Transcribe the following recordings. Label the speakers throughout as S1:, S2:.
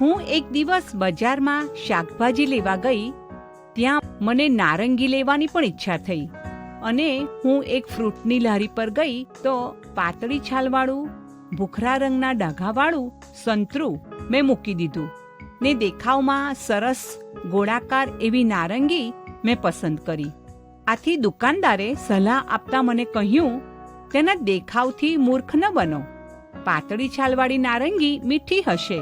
S1: હું એક દિવસ બજારમાં શાકભાજી લેવા ગઈ. ત્યાં મને નારંગી લેવાની પણ ઈચ્છા થઈ અને હું એક ફ્રૂટની લારી પર ગઈ તો પાતળી છાલવાળું ભૂખરા રંગના ડાઘાવાળું સંતરું મેં મૂકી દીધું ને દેખાવમાં સરસ ગોળાકાર એવી નારંગી મેં પસંદ કરી. આથી દુકાનદારે સલાહ આપતા મને કહ્યું, તેના દેખાવથી મૂર્ખ ન બનો. પાતળી છાલવાળી નારંગી મીઠી હશે.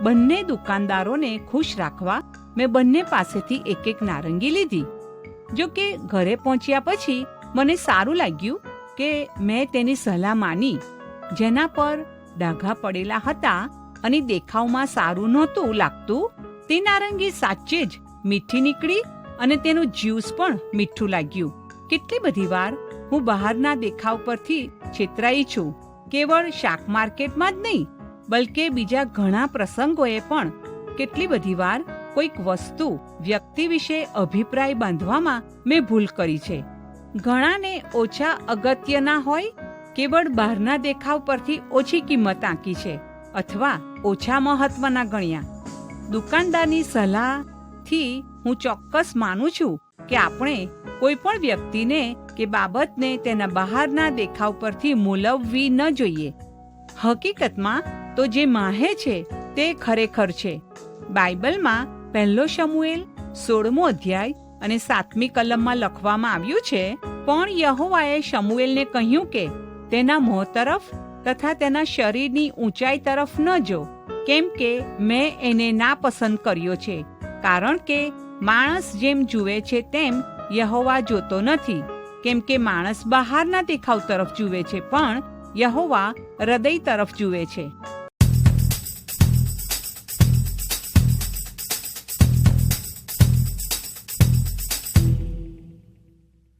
S1: બંને દુકાનદારોને ખુશ રાખવા મેં બંને પાસેથી એક એક નારંગી લીધી. જો કે ઘરે પહોંચ્યા પછી મને સારું લાગ્યું કે મેં તેની સલાહ માની. જેના પર ડાઘા પડેલા હતા અને દેખાવમાં સારું નહોતું લાગતું તે નારંગી સાચે જ મીઠી નીકળી અને તેનું જ્યુસ પણ મીઠું લાગ્યું. કેટલી બધી વાર હું બહારના દેખાવ પરથી છેતરાઈ છું. કેવળ શાક માર્કેટમાં જ નહીં, બલકે બીજા ઘણા પ્રસંગોએ પણ કેટલી બધી વાર કોઈક વસ્તુ વ્યક્તિ વિશે અભિપ્રાય બાંધવામાં મેં ભૂલ કરી છે. ઘણાને ઓછા અગત્યના હોય, કેવળ બહારના દેખાવ પરથી ઓછી કિંમત આંકી છે અથવા ઓછા મહત્વના ગણ્યા. દુકાનદારની સલાહથી હું ચોક્કસ માનું છું કે આપણે કોઈ પણ વ્યક્તિને કે બાબતને તેના બહારના દેખાવ પરથી મૂલવવી ન જોઈએ. હકીકતમાં તો જે માહે છે તે ખરેખર છે. બાઇબલમાં 1 શમુએલ 16મો અધ્યાય અને 7મી કલમમાં લખવામાં આવ્યું છે, પણ યહોવાએ શમુએલને કહ્યું કે તેના મોં તરફ તથા તેના શરીરની ઊંચાઈ તરફ ન જો, કેમ કે મેં એને નાપસંદ કર્યો છે. કારણ કે માણસ જેમ જુએ છે તેમ યહોવા જોતો નથી. કેમ કે માણસ બહારના દેખાવ તરફ જુએ છે, પણ યહોવા હૃદય તરફ જુએ છે.